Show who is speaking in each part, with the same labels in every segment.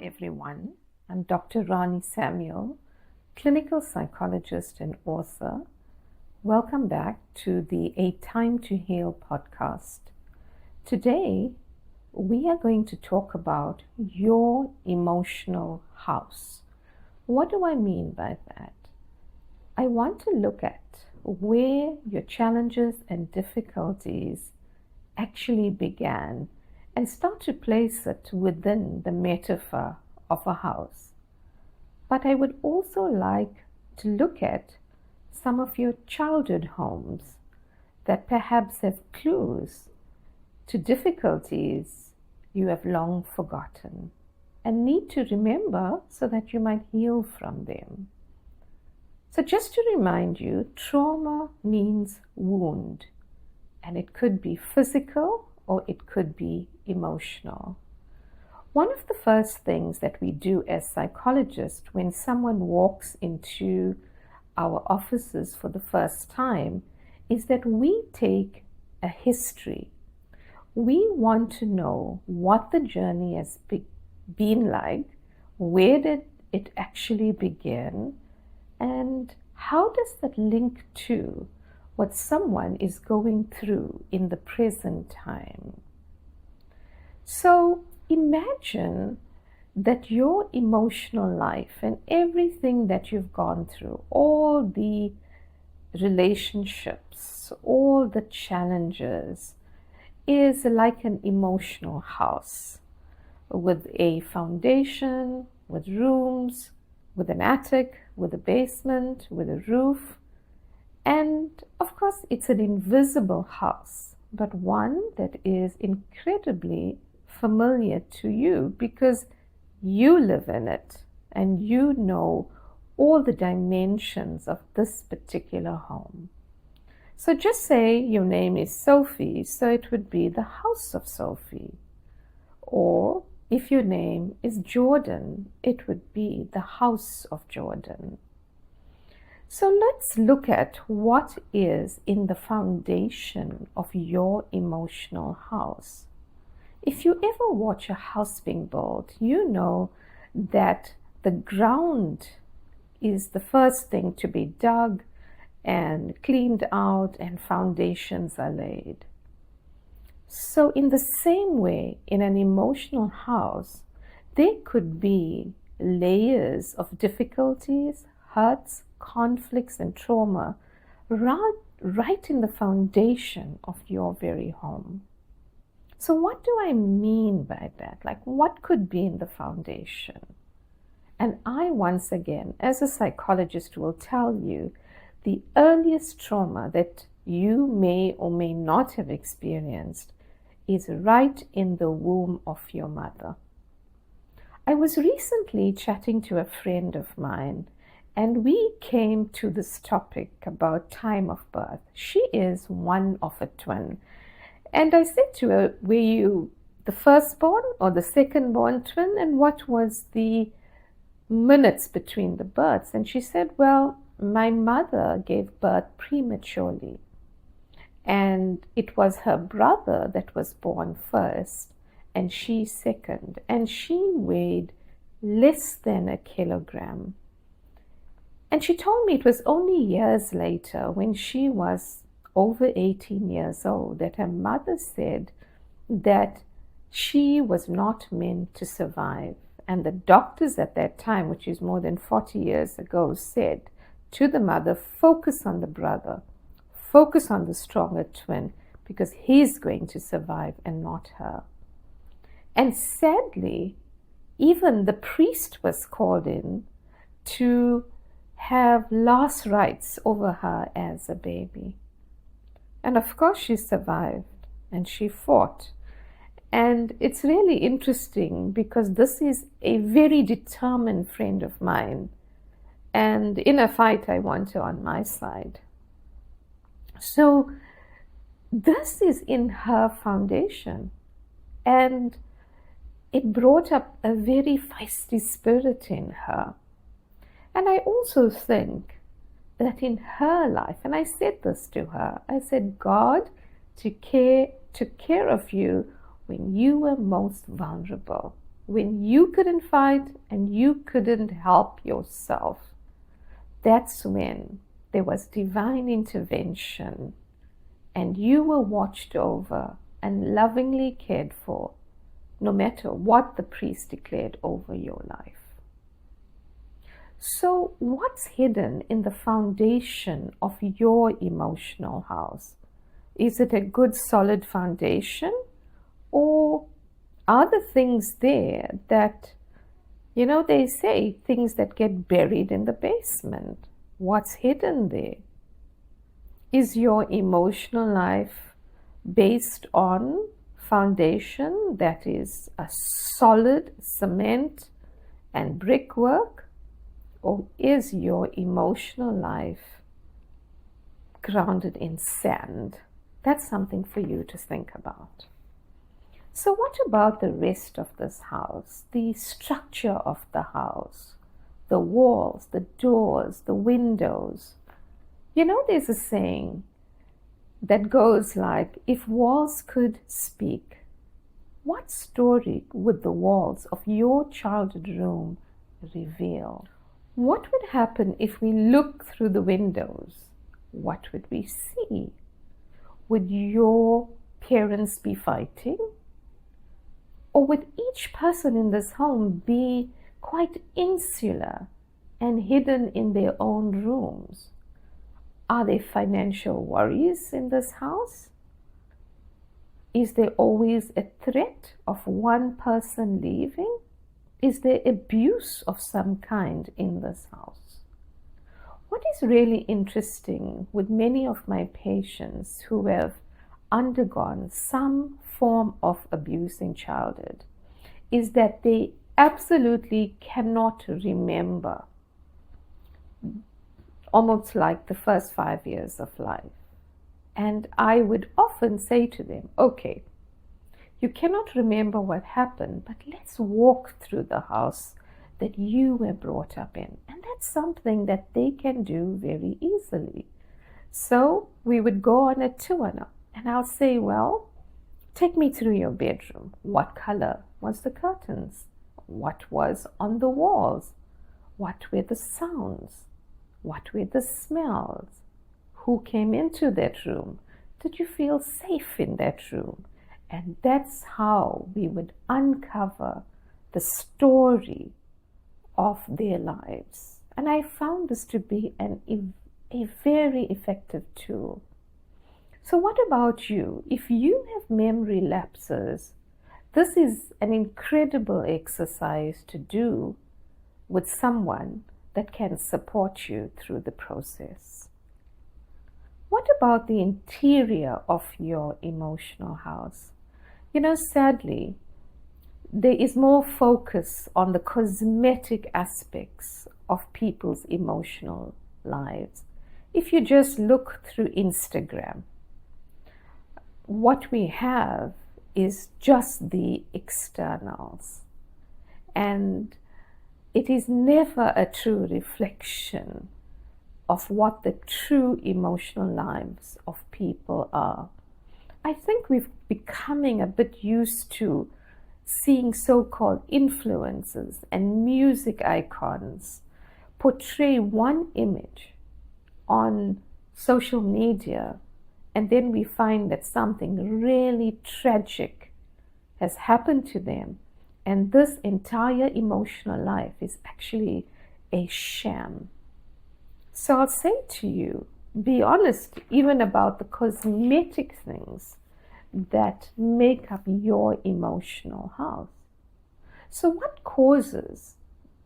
Speaker 1: everyone. I'm Dr. Rani Samuel, clinical psychologist and author. Welcome back to the A Time to Heal podcast. Today, we are going to talk about your emotional house. What do I mean by that? I want to look at where your challenges and difficulties actually began and start to place it within the metaphor of a house. But I would also like to look at some of your childhood homes that perhaps have clues to difficulties you have long forgotten and need to remember so that you might heal from them. So just to remind you, trauma means wound, and it could be physical or it could be emotional. One of the first things that we do as psychologists when someone walks into our offices for the first time is that we take a history. We want to know what the journey has been like, where did it actually begin, and how does that link to what someone is going through in the present time. So imagine that your emotional life and everything that you've gone through, all the relationships, all the challenges, is like an emotional house with a foundation, with rooms, with an attic, with a basement, with a roof. And of course, it's an invisible house, but one that is incredibly familiar to you because you live in it and you know all the dimensions of this particular home. So just say your name is Sophie, so it would be the house of Sophie. Or if your name is Jordan, it would be the house of Jordan. So let's look at what is in the foundation of your emotional house. If you ever watch a house being built, you know that the ground is the first thing to be dug and cleaned out and foundations are laid. So in the same way, in an emotional house, there could be layers of difficulties, hurts, conflicts and trauma right in the foundation of your very home. So what do I mean by that? Like, what could be in the foundation? And I, once again, as a psychologist, will tell you the earliest trauma that you may or may not have experienced is right in the womb of your mother. I was recently chatting to a friend of mine, and we came to this topic about time of birth. She is one of a twin. And I said to her, were you the firstborn or the second-born twin? And what was the minutes between the births? And she said, well, my mother gave birth prematurely. And it was her brother that was born first, and she second. And she weighed less than a kilogram. And she told me it was only years later, when she was over 18 years old, that her mother said that she was not meant to survive. And the doctors at that time, which is more than 40 years ago, said to the mother, focus on the brother, focus on the stronger twin, because he's going to survive and not her. And sadly, even the priest was called in to have last rites over her as a baby. And of course she survived and she fought. And it's really interesting because this is a very determined friend of mine. And in a fight, I want her on my side. So this is in her foundation. And it brought up a very feisty spirit in her. And I also think that in her life, and I said this to her, I said, God took care of you when you were most vulnerable, when you couldn't fight and you couldn't help yourself, that's when there was divine intervention and you were watched over and lovingly cared for, no matter what the priest declared over your life. So, what's hidden in the foundation of your emotional house? Is it a good solid foundation, or are the things there that, they say things that get buried in the basement? What's hidden there? Is your emotional life based on foundation that is a solid cement and brickwork? Or is your emotional life grounded in sand? That's something for you to think about. So what about the rest of this house? The structure of the house, the walls, the doors, the windows. There's a saying that goes like, if walls could speak, what story would the walls of your childhood room reveal? What would happen if we look through the windows? What would we see? Would your parents be fighting? Or would each person in this home be quite insular and hidden in their own rooms? Are there financial worries in this house? Is there always a threat of one person leaving? Is there abuse of some kind in this house? What is really interesting with many of my patients who have undergone some form of abuse in childhood is that they absolutely cannot remember, almost like the first 5 years of life. And I would often say to them, okay, you cannot remember what happened, but let's walk through the house that you were brought up in. And that's something that they can do very easily. So we would go on a tour now, and I'll say, well, take me through your bedroom. What color was the curtains? What was on the walls? What were the sounds? What were the smells? Who came into that room? Did you feel safe in that room? And that's how we would uncover the story of their lives. And I found this to be a very effective tool. So what about you? If you have memory lapses, this is an incredible exercise to do with someone that can support you through the process. What about the interior of your emotional house? Sadly, there is more focus on the cosmetic aspects of people's emotional lives. If you just look through Instagram, what we have is just the externals. And it is never a true reflection of what the true emotional lives of people are. I think we're becoming a bit used to seeing so-called influencers and music icons portray one image on social media, and then we find that something really tragic has happened to them, and this entire emotional life is actually a sham. So I'll say to you, be honest even about the cosmetic things that make up your emotional house. So what causes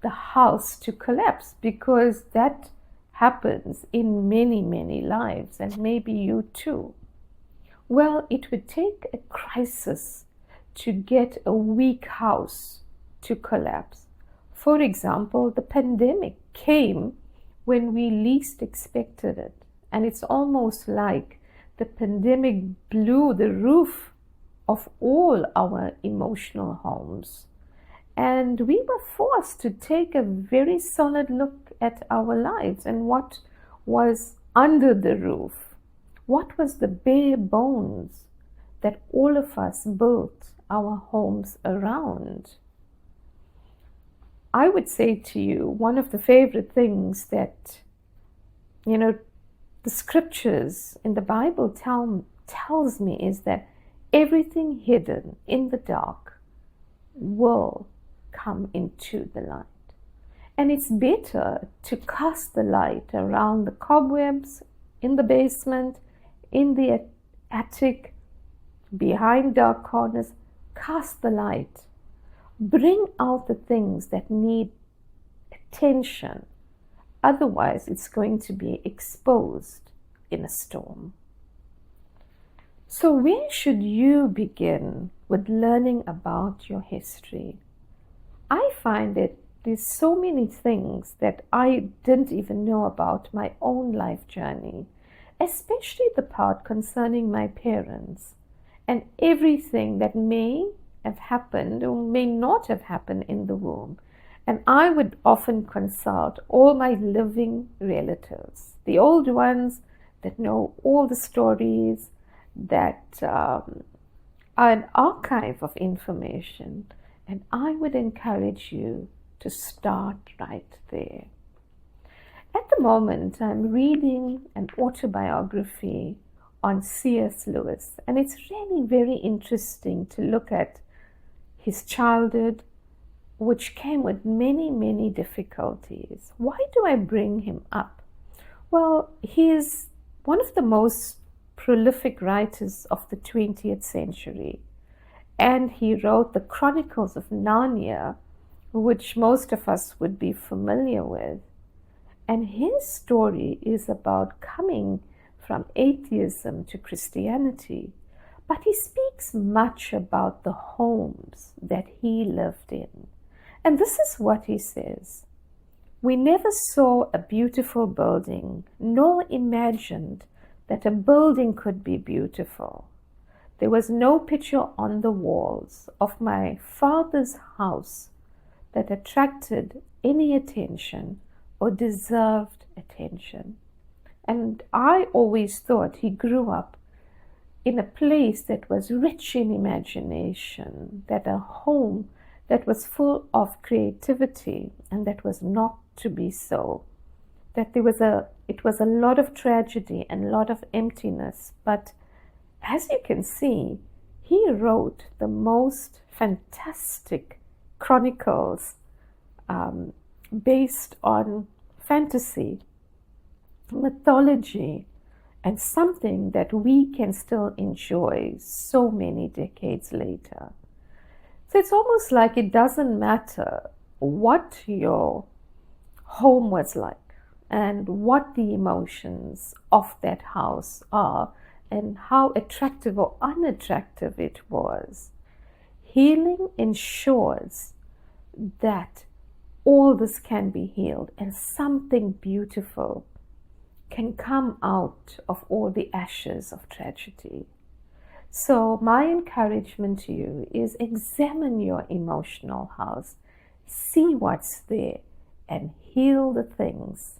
Speaker 1: the house to collapse? Because that happens in many, many lives, and maybe you too. Well, it would take a crisis to get a weak house to collapse. For example, the pandemic came when we least expected it. And it's almost like the pandemic blew the roof of all our emotional homes. And we were forced to take a very solid look at our lives and what was under the roof. What was the bare bones that all of us built our homes around? I would say to you, one of the favorite things that, the scriptures in the Bible tells me is that everything hidden in the dark will come into the light. And it's better to cast the light around the cobwebs, in the basement, in the attic, behind dark corners. Cast the light. Bring out the things that need attention. Otherwise, it's going to be exposed in a storm. So where should you begin with learning about your history? I find that there's so many things that I didn't even know about my own life journey, especially the part concerning my parents and everything that may have happened or may not have happened in the womb. And I would often consult all my living relatives, the old ones that know all the stories, that are an archive of information. And I would encourage you to start right there. At the moment, I'm reading an autobiography on C.S. Lewis, and it's really very interesting to look at his childhood, which came with many, many difficulties. Why do I bring him up? Well, he is one of the most prolific writers of the 20th century, and he wrote the Chronicles of Narnia, which most of us would be familiar with. And his story is about coming from atheism to Christianity, but he speaks much about the homes that he lived in. And this is what he says: "We never saw a beautiful building, nor imagined that a building could be beautiful. There was no picture on the walls of my father's house that attracted any attention or deserved attention." And I always thought he grew up in a place that was rich in imagination, that a home that was full of creativity, and that was not to be so. That it was a lot of tragedy and a lot of emptiness. But as you can see, he wrote the most fantastic chronicles based on fantasy, mythology, and something that we can still enjoy so many decades later. So it's almost like it doesn't matter what your home was like and what the emotions of that house are and how attractive or unattractive it was. Healing ensures that all this can be healed and something beautiful can come out of all the ashes of tragedy. So my encouragement to you is examine your emotional house, see what's there, and heal the things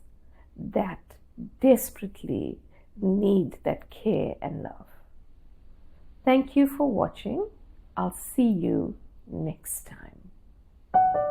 Speaker 1: that desperately need that care and love. Thank you for watching. I'll see you next time.